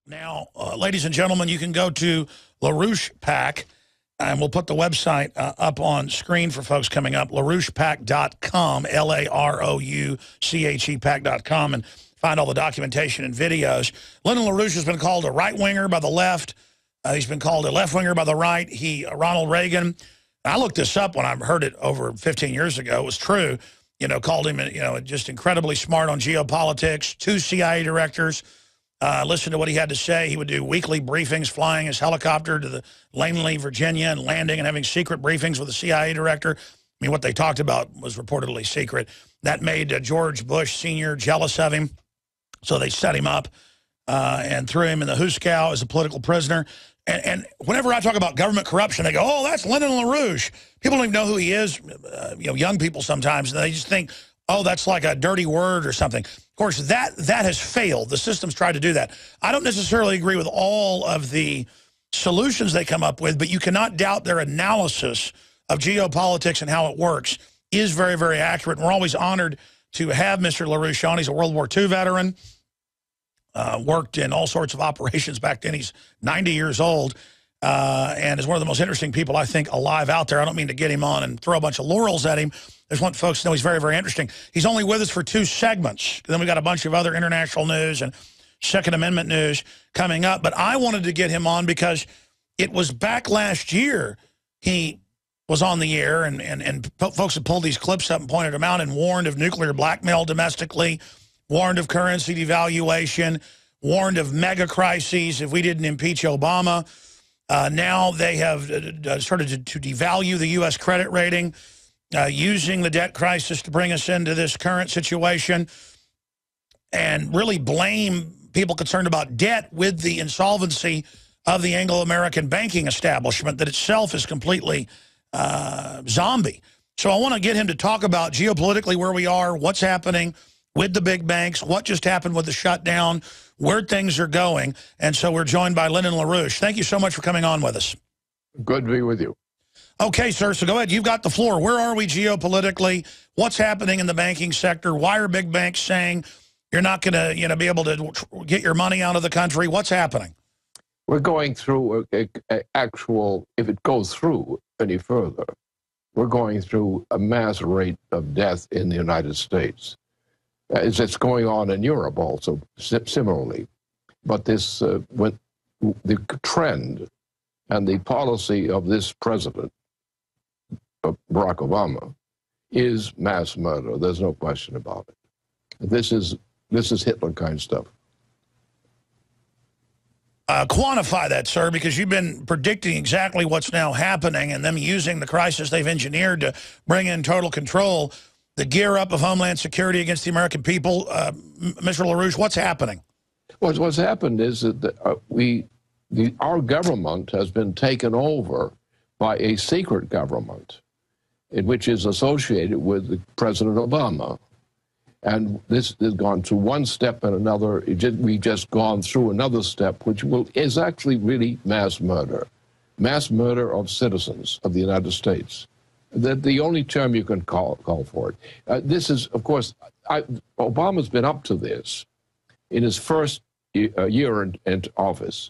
Now, ladies and gentlemen, you can go to LaRouche PAC, and we'll put the website up on screen for folks coming up, LaRouchePAC.com, L-A-R-O-U-C-H-E PAC.com, and find all the documentation and videos. Lyndon LaRouche has been called a right-winger by the left. He's been called a left-winger by the right. Ronald Reagan, I looked this up when I heard it over 15 years ago. It was true. You know, called him, just incredibly smart on geopolitics. 2 CIA directors. Listen to what he had to say. He would do weekly briefings, flying his helicopter to the Langley, Virginia, and landing and having secret briefings with the CIA director. I mean, what they talked about was reportedly secret. That made George Bush Sr. jealous of him. So they set him up and threw him in the Huskow as a political prisoner. And whenever I talk about government corruption, they go, oh, that's Lyndon LaRouche. People don't even know who he is. Young people sometimes, they just think, oh, that's like a dirty word or something. Of course, that has failed. The system's tried to do that. I don't necessarily agree with all of the solutions they come up with, but you cannot doubt their analysis of geopolitics and how it works is very, very accurate. And we're always honored to have Mr. LaRouche on. He's a World War II veteran, worked in all sorts of operations back then. He's 90 years old and is one of the most interesting people, I think, alive out there. I don't mean to get him on and throw a bunch of laurels at him. I just want folks to know he's very, very interesting. He's only with us for 2 segments. Then we got a bunch of other international news and Second Amendment news coming up. But I wanted to get him on because it was back last year he was on the air, and folks had pulled these clips up and pointed them out and warned of nuclear blackmail domestically, warned of currency devaluation, warned of mega crises if we didn't impeach Obama. Now they have started to devalue the U.S. credit rating, using the debt crisis to bring us into this current situation, and really blame people concerned about debt with the insolvency of the Anglo-American banking establishment that itself is completely zombie. So I want to get him to talk about geopolitically where we are, what's happening with the big banks, what just happened with the shutdown, where things are going. And so we're joined by Lyndon LaRouche. Thank you so much for coming on with us. Good to be with you. Okay, sir, so go ahead. You've got the floor. Where are we geopolitically? What's happening in the banking sector? Why are big banks saying you're not going to be able to get your money out of the country? What's happening? We're going through actual, if it goes through any further, we're going through a mass rate of death in the United States. It's going on in Europe also, similarly. But this, the trend and the policy of this president, Barack Obama, is mass murder. There's no question about it. This is Hitler kind of stuff. Quantify that, sir, because you've been predicting exactly what's now happening and them using the crisis they've engineered to bring in total control, the gear up of Homeland Security against the American people. Mr. LaRouche, what's happening? What's happened is that our government has been taken over by a secret government, which is associated with President Obama. And this has gone through one step and another. We've just gone through another step, which is actually really mass murder of citizens of the United States. The only term you can call for it. This is, of course, Obama's been up to this in his first year in office.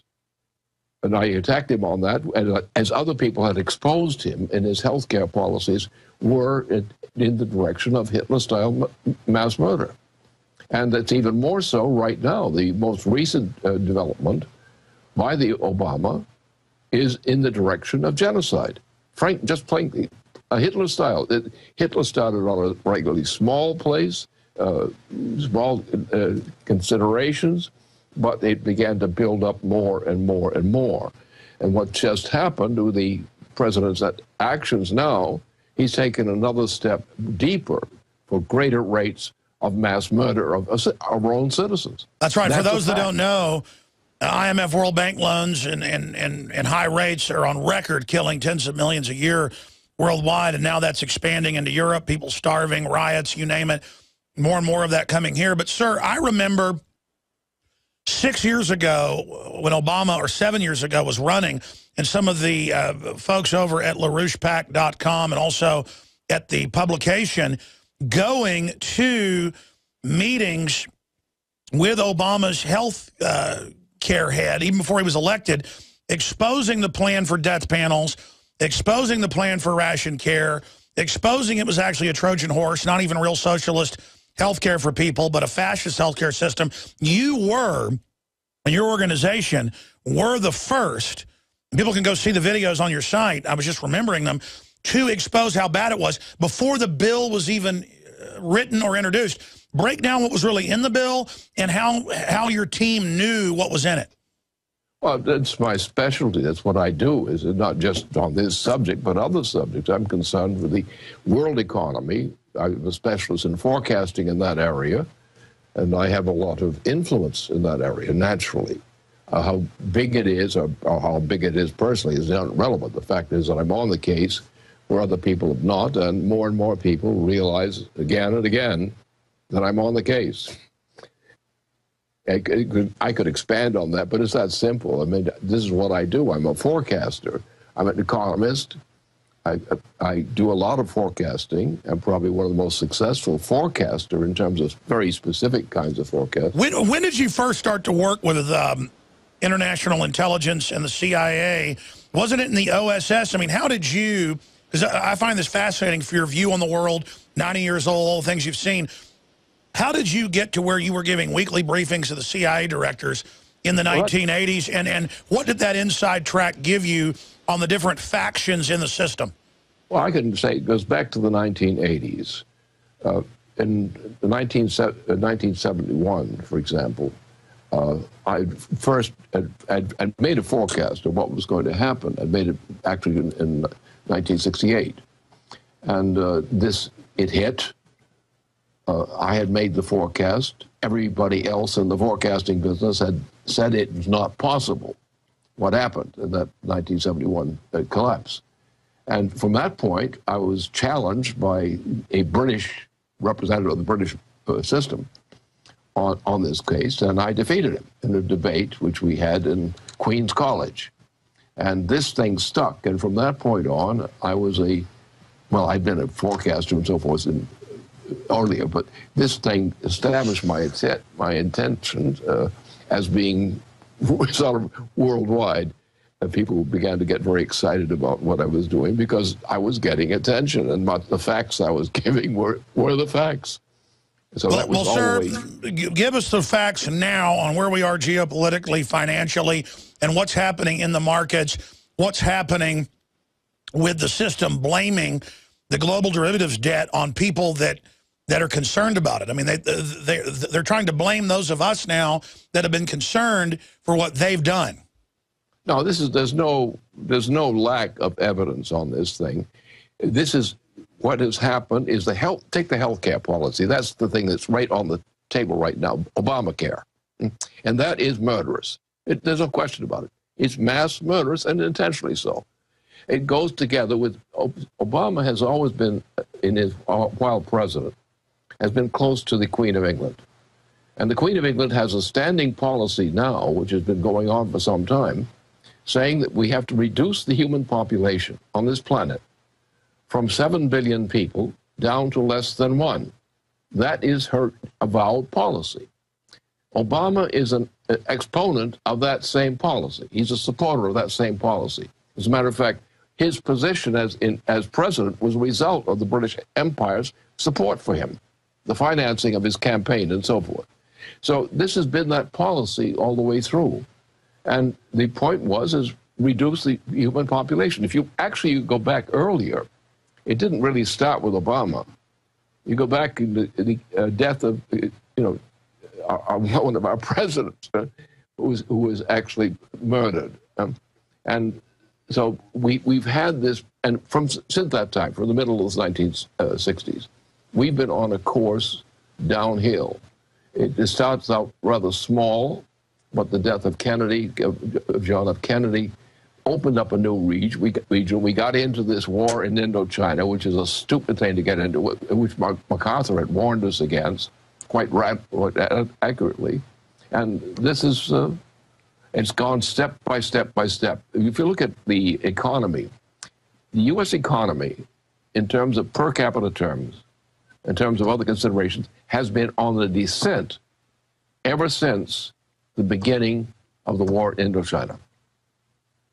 And I attacked him on that, and as other people had exposed him in his healthcare policies, were in the direction of Hitler-style mass murder. And that's even more so right now. The most recent development by the Obama is in the direction of genocide. Just plainly, Hitler style. Hitler started on a regularly small place, small considerations, but it began to build up more and more and more. And what just happened to the president's actions now, he's taken another step deeper for greater rates of mass murder of our own citizens. That's right. For those that don't know, IMF World Bank loans and high rates are on record, killing tens of millions a year worldwide, and now that's expanding into Europe, people starving, riots, you name it, more and more of that coming here. But, sir, I remember 6 years ago when Obama, or 7 years ago, was running, and some of the folks over at LaRouchePAC.com and also at the publication going to meetings with Obama's health healthcare head, even before he was elected, exposing the plan for death panels, exposing the plan for ration care, exposing it was actually a Trojan horse, not even real socialist healthcare for people, but a fascist healthcare system. You were, and your organization were the first, people can go see the videos on your site, I was just remembering them, to expose how bad it was before the bill was even written or introduced. Break down what was really in the bill and how your team knew what was in it. Well, that's my specialty. That's what I do, is not just on this subject, but other subjects. I'm concerned with the world economy. I'm a specialist in forecasting in that area, and I have a lot of influence in that area, naturally. How big it is, or how big it is personally, is irrelevant. The fact is that I'm on the case where other people have not, and more people realize again and again that I'm on the case. I could expand on that, but it's that simple. I mean, this is what I do. I'm a forecaster. I'm an economist. I do a lot of forecasting. I'm probably one of the most successful forecaster in terms of very specific kinds of forecasts. When did you first start to work with international intelligence and the CIA? Wasn't it in the OSS? I mean, how did you, because I find this fascinating for your view on the world, 90 years old, all the things you've seen. How did you get to where you were giving weekly briefings to the CIA directors in the 1980s? And what did that inside track give you on the different factions in the system? Well, I can say it goes back to the 1980s. In 1971, for example, I first had made a forecast of what was going to happen. I made it actually in 1968. And it hit. I had made the forecast. Everybody else in the forecasting business had said it was not possible. What happened in that 1971 collapse? And from that point, I was challenged by a British representative of the British system on this case, and I defeated him in a debate which we had in Queen's College. And this thing stuck, and from that point on, I was I'd been a forecaster and so forth earlier, but this thing established my intentions as being sort of worldwide. And people began to get very excited about what I was doing because I was getting attention, and the facts I was giving were the facts. So that was always... Sir, give us the facts now on where we are geopolitically, financially, and what's happening in the markets, what's happening with the system blaming the global derivatives debt on people that are concerned about it. I mean, they're trying to blame those of us now that have been concerned for what they've done. No, there's no lack of evidence on this thing. This is what has happened is take the healthcare policy. That's the thing that's right on the table right now, Obamacare. And that is murderous. There's no question about it. It's mass murderous and intentionally so. It goes together with, Obama has always been, while president, has been close to the Queen of England. And the Queen of England has a standing policy now, which has been going on for some time, saying that we have to reduce the human population on this planet from 7 billion people down to less than 1. That is her avowed policy. Obama is an exponent of that same policy. He's a supporter of that same policy. As a matter of fact, his position as president was a result of the British Empire's support for him, the financing of his campaign and so forth. So this has been that policy all the way through. And the point is reduce the human population. If you go back earlier, it didn't really start with Obama. You go back in the death of, one of our presidents who was actually murdered. And so we've had this, and since that time, from the middle of the 1960s, we've been on a course downhill. It starts out rather small, but the death of Kennedy, of John F. Kennedy, opened up a new region. We got into this war in Indochina, which is a stupid thing to get into, which MacArthur had warned us against quite accurately. And this is, it's gone step by step by step. If you look at the economy, the U.S. economy, in terms of per capita terms, in terms of other considerations, has been on the descent ever since the beginning of the war in Indochina.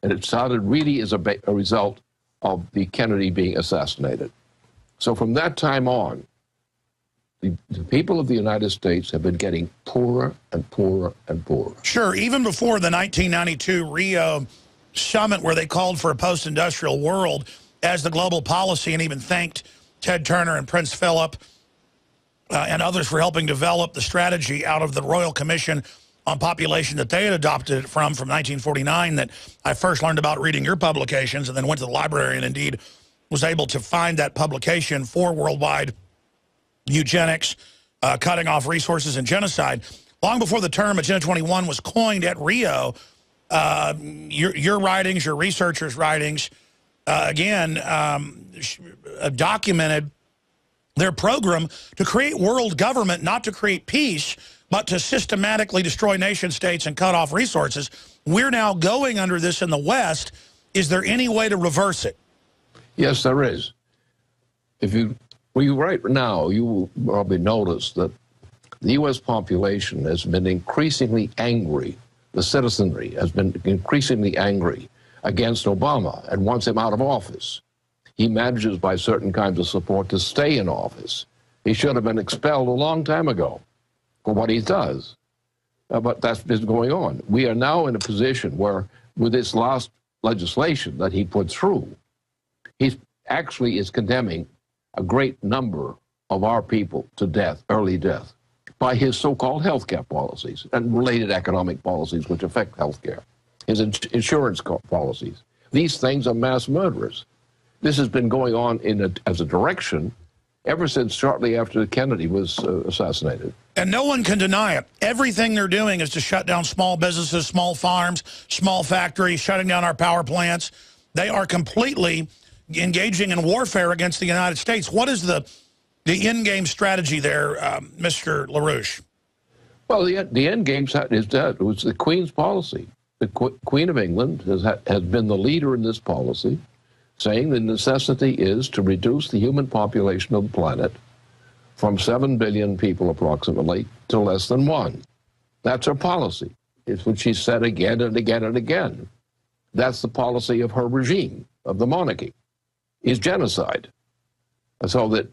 And it started really as a result of the Kennedy being assassinated. So from that time on, the people of the United States have been getting poorer and poorer and poorer. Sure, even before the 1992 Rio summit where they called for a post-industrial world as the global policy and even thanked Ted Turner and Prince Philip and others for helping develop the strategy out of the Royal Commission on Population that they had adopted it from 1949 that I first learned about reading your publications and then went to the library and indeed was able to find that publication for worldwide eugenics, cutting off resources and genocide. Long before the term Agenda 21 was coined at Rio, your writings, your researchers' writings, documented their program to create world government, not to create peace, but to systematically destroy nation states and cut off resources. We're now going under this in the West. Is there any way to reverse it? Yes, there is. Right now, you will probably notice that the U.S. population has been increasingly angry. The citizenry has been increasingly angry against Obama and wants him out of office. He manages by certain kinds of support to stay in office. He should have been expelled a long time ago for what he does. But that's been going on. We are now in a position where, with this last legislation that he put through, he actually is condemning a great number of our people to death, early death, by his so-called health care policies and related economic policies which affect health care, his insurance policies. These things are mass murderers. This has been going on as a direction ever since shortly after Kennedy was assassinated. And no one can deny it. Everything they're doing is to shut down small businesses, small farms, small factories, shutting down our power plants. They are completely engaging in warfare against the United States. What is the end-game strategy there, Mr. LaRouche? Well, the end game is that it was the Queen's policy. The Queen of England has been the leader in this policy, saying the necessity is to reduce the human population of the planet from 7 billion people approximately to less than 1. That's her policy. It's what she said again and again and again. That's the policy of her regime, of the monarchy, is genocide. So that,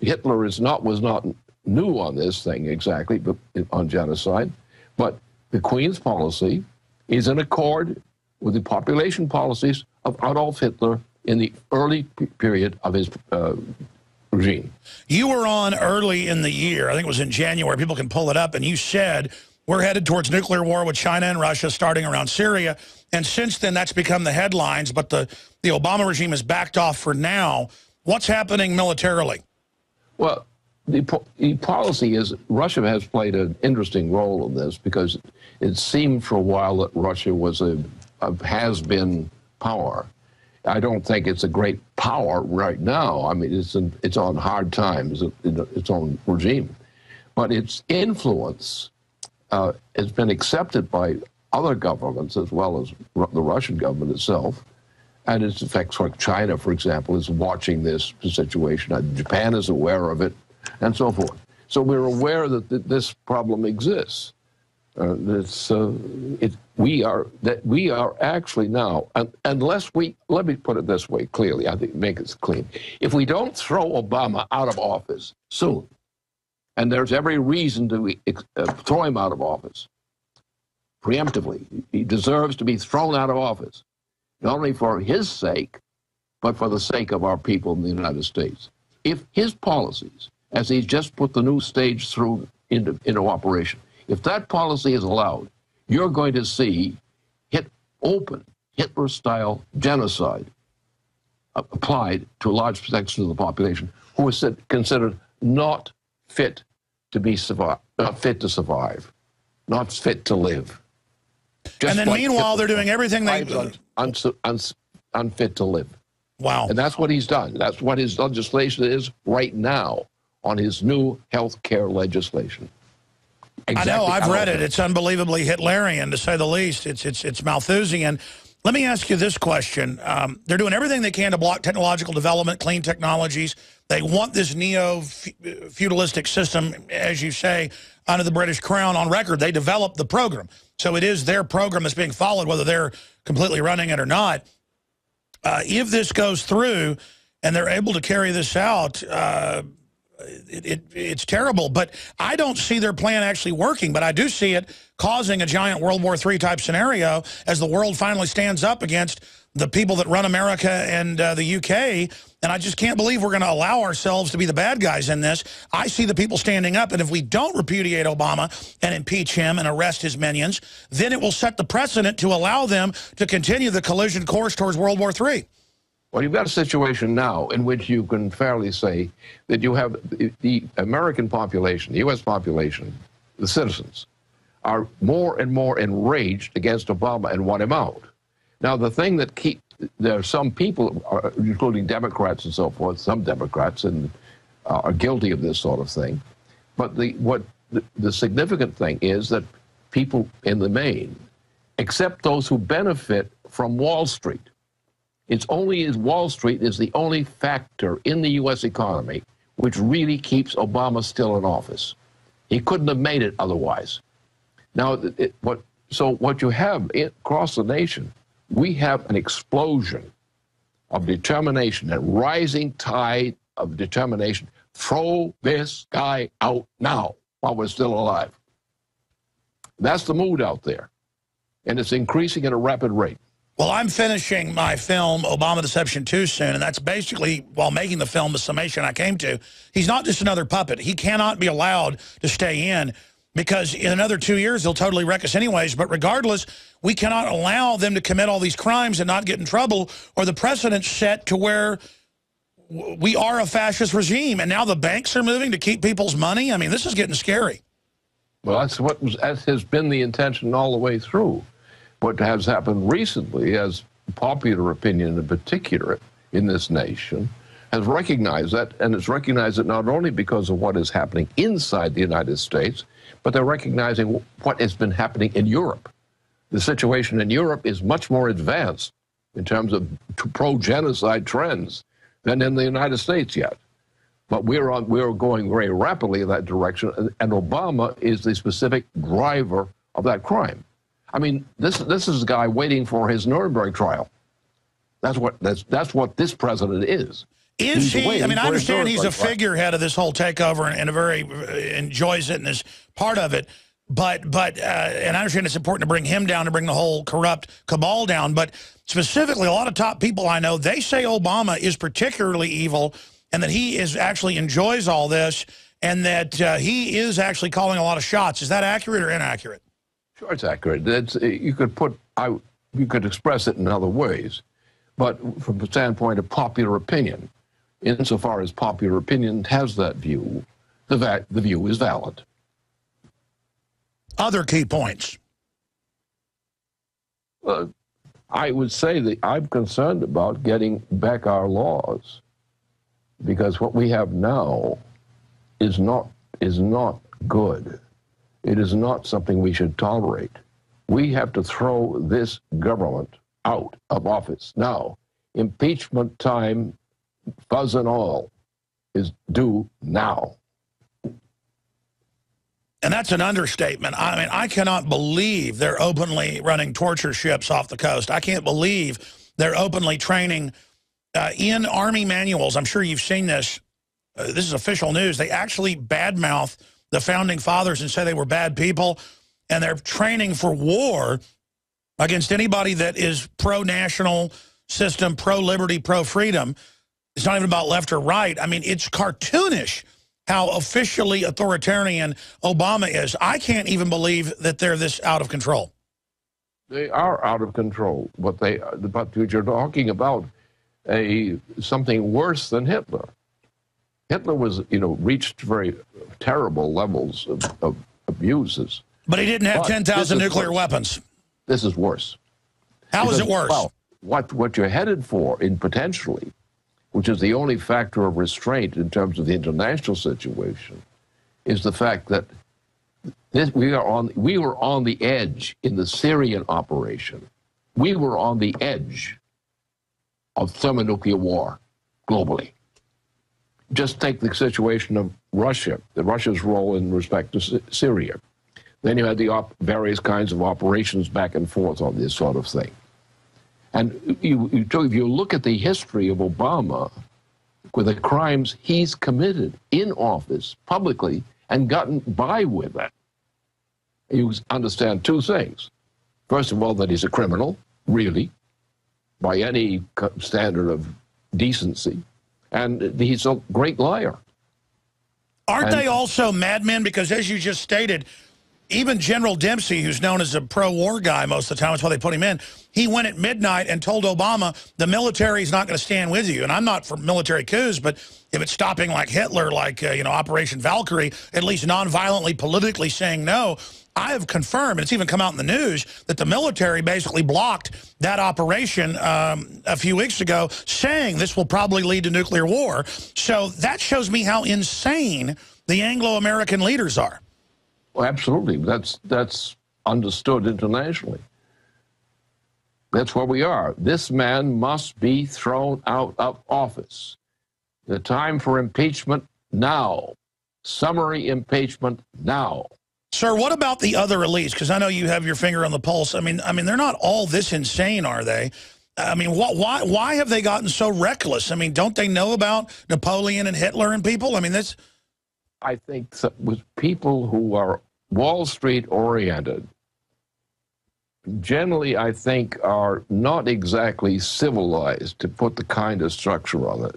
Hitler was not new on this thing exactly, but on genocide. But the Queen's policy is in accord with the population policies of Adolf Hitler in the early period of his regime. You were on early in the year, I think it was in January, people can pull it up, and you said, we're headed towards nuclear war with China and Russia starting around Syria. And since then, that's become the headlines, but the Obama regime has backed off for now. What's happening militarily? Well, the policy is Russia has played an interesting role in this because it seemed for a while that Russia was a has-been power. I don't think it's a great power right now. I mean, it's on hard times, its own regime. But its influence has been accepted by other governments as well as the Russian government itself. And its effects, like China, for example, is watching this situation. Japan is aware of it, and so forth. So we're aware that this problem exists. We are actually now, unless let me put it this way clearly, I think make it clean. If we don't throw Obama out of office soon, and there's every reason to throw him out of office, preemptively, he deserves to be thrown out of office, not only for his sake, but for the sake of our people in the United States. If his policies, as he's just put the new stage through into operation, if that policy is allowed, you're going to see open Hitler-style genocide applied to a large section of the population who is considered not fit to survive, not fit to live. Just and then like meanwhile, they're doing everything they unfit to live. Wow. And that's what he's done. That's what his legislation is right now on his new health care legislation. Exactly. I know, I've read it. It's unbelievably Hitlerian, to say the least. It's Malthusian. Let me ask you this question. They're doing everything they can to block technological development, clean technologies. They want this neo-feudalistic system, as you say, under the British crown on record. They developed the program. So it is their program that's being followed, whether they're completely running it or not. If this goes through and they're able to carry this out, it's terrible. But I don't see their plan actually working, but I do see it causing a giant World War III type scenario as the world finally stands up against the people that run America and the UK. And I just can't believe we're going to allow ourselves to be the bad guys in this. I see the people standing up, and if we don't repudiate Obama and impeach him and arrest his minions, then it will set the precedent to allow them to continue the collision course towards World War III. Well, you've got a situation now in which you can fairly say that you have the American population, the U.S. population, the citizens, are more and more enraged against Obama and want him out. Now, the thing that there are some people, including Democrats and so forth, some Democrats are guilty of this sort of thing. But the significant thing is that people in the main, except those who benefit from Wall Street, it's only as Wall Street is the only factor in the U.S. economy which really keeps Obama still in office. He couldn't have made it otherwise. Now, what you have across the nation, we have an explosion of determination, a rising tide of determination. Throw this guy out now while we're still alive. That's the mood out there, and it's increasing at a rapid rate. Well, I'm finishing my film, Obama Deception 2, soon, and that's basically, while making the film, the summation I came to. He's not just another puppet. He cannot be allowed to stay in, because in another 2 years, they'll totally wreck us anyways. But regardless, we cannot allow them to commit all these crimes and not get in trouble, or the precedent's set to where we are a fascist regime. And now the banks are moving to keep people's money. I mean, this is getting scary. Well, that has been the intention all the way through. What has happened recently, as popular opinion in particular in this nation, has recognized that, and it's recognized it not only because of what is happening inside the United States, but they're recognizing what has been happening in Europe. The situation in Europe is much more advanced in terms of pro-genocide trends than in the United States yet. But we're going very rapidly in that direction, and Obama is the specific driver of that crime. I mean, this is a guy waiting for his Nuremberg trial. That's what this president is. Is he? I mean, I understand he's a figurehead of this whole takeover and a very enjoys it and is part of it. But and I understand it's important to bring him down, to bring the whole corrupt cabal down. But specifically, a lot of top people I know, they say Obama is particularly evil, and that he actually enjoys all this, and that he is actually calling a lot of shots. Is that accurate or inaccurate? Sure, it's accurate. You could express it in other ways, but from the standpoint of popular opinion, insofar as popular opinion has that view, the view is valid. Other key points. I would say that I'm concerned about getting back our laws, because what we have now is not good. It is not something we should tolerate. We have to throw this government out of office now. Impeachment time, fuzz and all, is due now. And that's an understatement. I mean, I cannot believe they're openly running torture ships off the coast. I can't believe they're openly training in Army manuals. I'm sure you've seen this. This is official news. They actually badmouth the founding fathers and say they were bad people, and they're training for war against anybody that is pro-national system, pro-liberty, pro-freedom. It's not even about left or right. I mean, it's cartoonish how officially authoritarian Obama is. I can't even believe that they're this out of control. They are out of control, but you're talking about something worse than Hitler. Hitler was, reached very terrible levels of abuses. But he didn't have 10,000 nuclear weapons. This is worse. How is it worse? Well, what you're headed for, potentially, which is the only factor of restraint in terms of the international situation, is the fact that we were on the edge in the Syrian operation. We were on the edge of thermonuclear war globally. Just take the situation of Russia, Russia's role in respect to Syria. Then you had the various kinds of operations back and forth on this sort of thing. And if you look at the history of Obama, with the crimes he's committed in office publicly and gotten by with that, you understand two things. First of all, that he's a criminal, really, by any standard of decency, and he's a great liar. Aren't they also madmen? Because as you just stated, even General Dempsey, who's known as a pro-war guy most of the time, that's why they put him in, he went at midnight and told Obama, the military's not going to stand with you. And I'm not for military coups, but if it's stopping like Hitler, like, Operation Valkyrie, at least non-violently, politically saying no, I have confirmed, and it's even come out in the news, that the military basically blocked that operation a few weeks ago, saying this will probably lead to nuclear war. So that shows me how insane the Anglo-American leaders are. Well, absolutely. That's understood internationally. That's where we are. This man must be thrown out of office. The time for impeachment now. Summary impeachment now. Sir, what about the other elites? Because I know you have your finger on the pulse. I mean, they're not all this insane, are they? I mean, why have they gotten so reckless? I mean, don't they know about Napoleon and Hitler and people? I mean, that's... I think that with people who are Wall Street oriented, generally, I think, are not exactly civilized, to put the kind of structure on it.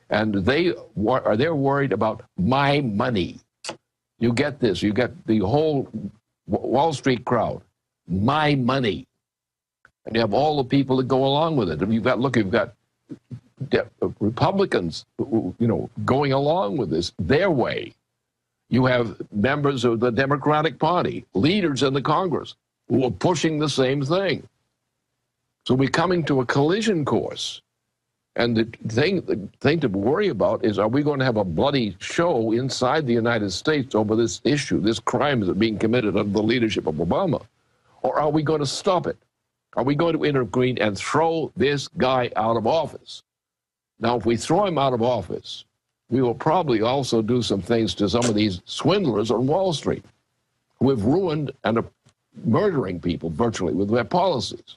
And they're worried about my money. You get this. You get the whole Wall Street crowd. My money. And you have all the people that go along with it. You've got Republicans, going along with this their way. You have members of the Democratic Party, leaders in the Congress, who are pushing the same thing. So we're coming to a collision course. And the thing to worry about is, are we going to have a bloody show inside the United States over this issue, this crime that's being committed under the leadership of Obama? Or are we going to stop it? Are we going to intervene and throw this guy out of office? Now, if we throw him out of office, we will probably also do some things to some of these swindlers on Wall Street who have ruined and are murdering people virtually with their policies.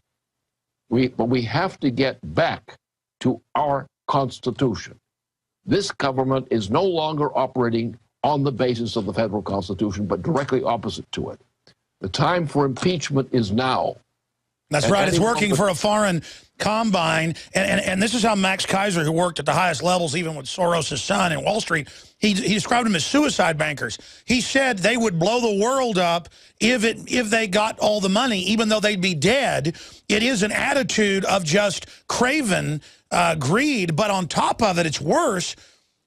But we have to get back to our Constitution. This government is no longer operating on the basis of the federal Constitution, but directly opposite to it. The time for impeachment is now. That's right. It's working for a foreign combine. And this is how Max Kaiser, who worked at the highest levels, even with Soros' son in Wall Street, he described them as suicide bankers. He said they would blow the world up if they got all the money, even though they'd be dead. It is an attitude of just craven greed. But on top of it, it's worse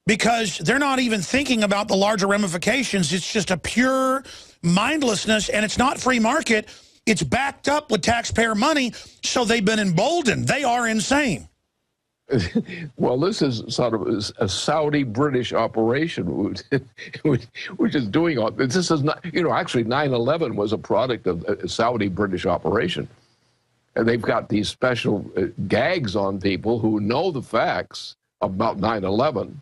because they're not even thinking about the larger ramifications. It's just a pure mindlessness, and it's not free market. It's backed up with taxpayer money, so they've been emboldened. They are insane. Well, this is sort of a Saudi-British operation, which is doing all this. Is not, actually 9/11 was a product of a Saudi-British operation. And they've got these special gags on people who know the facts about 9/11,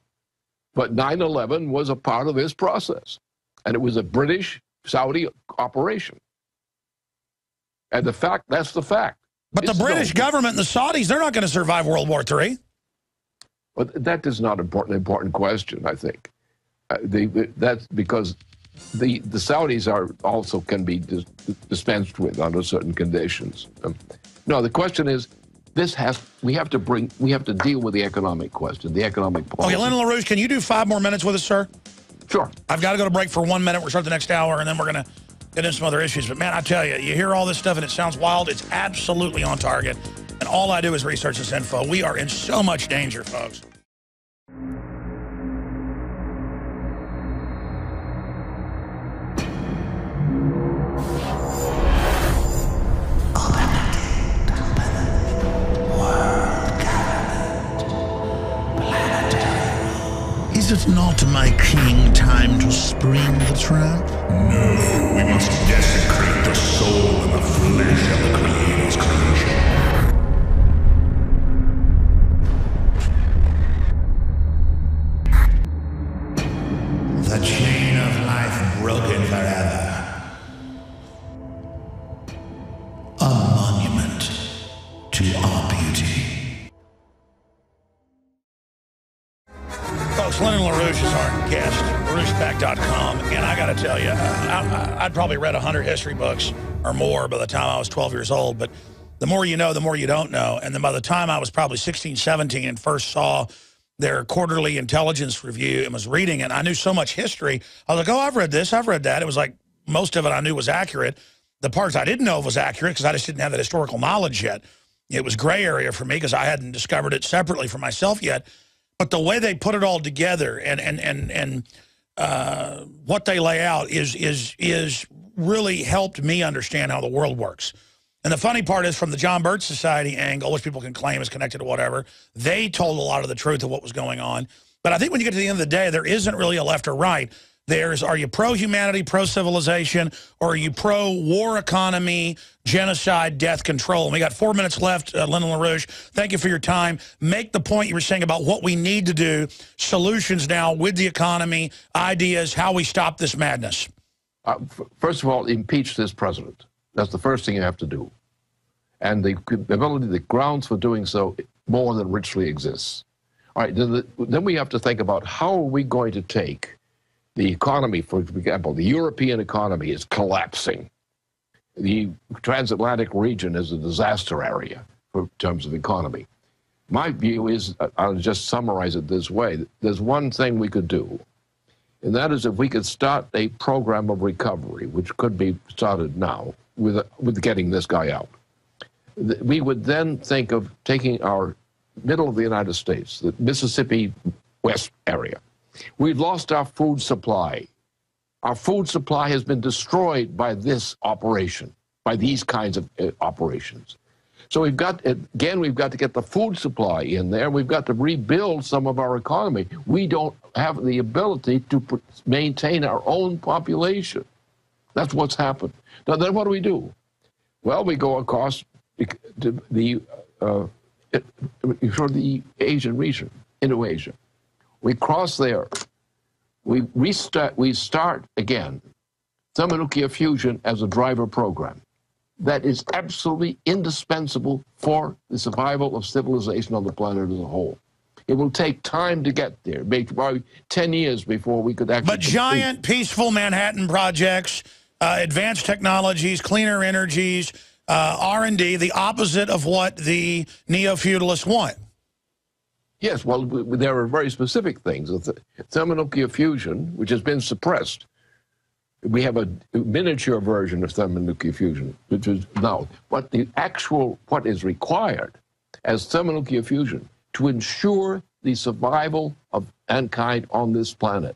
but 9/11 was a part of this process. And it was a British-Saudi operation. And that's the fact. But the British government and the Saudis, they're not going to survive World War III. But that is not an important question, I think. That's because the Saudis also can be dispensed with under certain conditions. No, the question is, we have to deal with the economic question, the economic policy. Okay, Lyndon LaRouche, can you do 5 more minutes with us, sir? Sure. I've got to go to break for 1 minute. We'll start the next hour, and then we're going to get into some other issues. But, man, I tell you, you hear all this stuff, and it sounds wild. It's absolutely on target. And all I do is research this info. We are in so much danger, folks. Is it not, my king, time to spring the trap? No, we must desecrate the soul and the flesh of the Creator's creation. The chain of life broken forever. Folks, Lyndon LaRouche is our guest, LaRouchepack.com, and I got to tell you, I'd probably read 100 history books or more by the time I was 12 years old, but the more you know, the more you don't know. And then by the time I was probably 16, 17 and first saw their quarterly intelligence review and was reading it, I knew so much history. I was like, oh, I've read this, I've read that. It was like most of it I knew was accurate. The parts I didn't know was accurate because I just didn't have that historical knowledge yet. It was gray area for me because I hadn't discovered it separately for myself yet. But the way they put it all together and what they lay out is really helped me understand how the world works. And the funny part is, from the John Birch Society angle, which people can claim is connected to whatever, they told a lot of the truth of what was going on. But I think when you get to the end of the day, there isn't really a left or right. Are you pro-humanity, pro-civilization, or are you pro-war economy, genocide, death control? And we got 4 minutes left, Lyndon LaRouche. Thank you for your time. Make the point you were saying about what we need to do, solutions now with the economy, ideas, how we stop this madness. First of all, impeach this president. That's the first thing you have to do. And the ability, the grounds for doing so more than richly exists. All right, then we have to think about how are we going to take the economy, for example, the European economy is collapsing. The transatlantic region is a disaster area in terms of economy. My view is, I'll just summarize it this way, there's one thing we could do, and that is if we could start a program of recovery, which could be started now with getting this guy out. We would then think of taking our middle of the United States, the Mississippi West area. We've lost our food supply. Our food supply has been destroyed by this operation, by these kinds of operations. So we've got to get the food supply in there. We've got to rebuild some of our economy. We don't have the ability to maintain our own population. That's what's happened. Now, then what do? Well, we go across to the Asian region, into Asia. We cross there. We start again thermonuclear fusion as a driver program. That is absolutely indispensable for the survival of civilization on the planet as a whole. It will take time to get there, maybe probably 10 years before we could actually But giant, peaceful Manhattan projects, advanced technologies, cleaner energies, R&D, the opposite of what the neo-feudalists want. Yes, well, there are very specific things. Thermonuclear fusion, which has been suppressed. We have a miniature version of thermonuclear fusion, which is now. But what is required as thermonuclear fusion to ensure the survival of mankind on this planet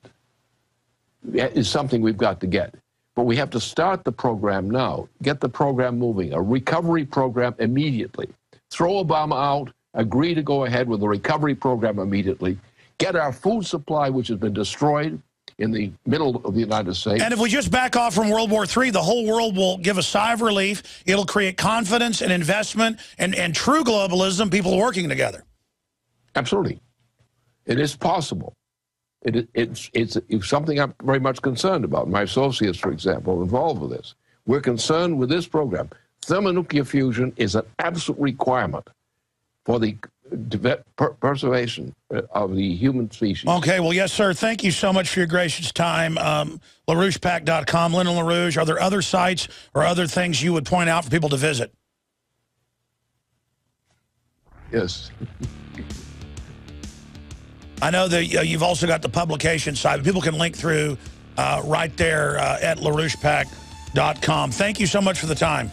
is something we've got to get. But we have to start the program now, get the program moving, a recovery program immediately. Throw Obama out. Agree to go ahead with the recovery program immediately, get our food supply, which has been destroyed in the middle of the United States. And if we just back off from World War III, the whole world will give a sigh of relief. It'll create confidence and investment and true globalism, people working together. Absolutely. It is possible. It's something I'm very much concerned about. My associates, for example, are involved with this. We're concerned with this program. Thermonuclear fusion is an absolute requirement for the preservation of the human species. Okay, well, yes, sir. Thank you so much for your gracious time. LaRouchepack.com, Lyndon LaRouche. Are there other sites or other things you would point out for people to visit? Yes. I know that you've also got the publication side. People can link through right there at LaRouchepack.com. Thank you so much for the time.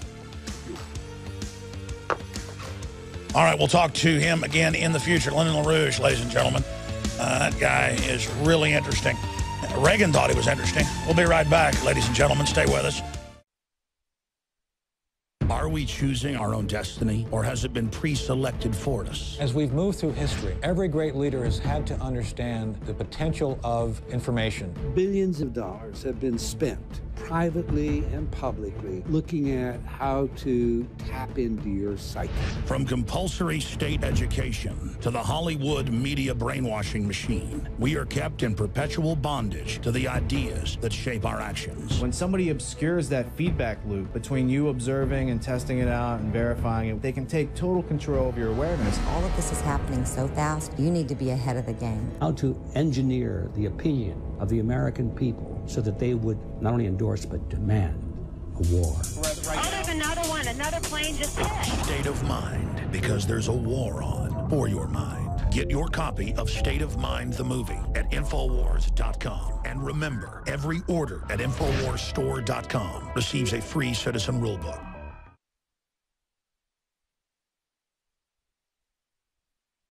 All right, we'll talk to him again in the future. Lyndon LaRouche, ladies and gentlemen. That guy is really interesting. Reagan thought he was interesting. We'll be right back, ladies and gentlemen. Stay with us. Are we choosing our own destiny, or has it been pre-selected for us? As we've moved through history, every great leader has had to understand the potential of information. Billions of dollars have been spent privately and publicly, looking at how to tap into your psyche. From compulsory state education to the Hollywood media brainwashing machine, we are kept in perpetual bondage to the ideas that shape our actions. When somebody obscures that feedback loop between you observing and testing it out and verifying it, they can take total control of your awareness. All of this is happening so fast, you need to be ahead of the game. How to engineer the opinion of the American people so that they would not only endorse but demand a war. Oh, there's another one. Another plane just hit. State of Mind, because there's a war on for your mind. Get your copy of State of Mind, the movie, at Infowars.com. And remember, every order at InfoWarsStore.com receives a free Citizen Rulebook.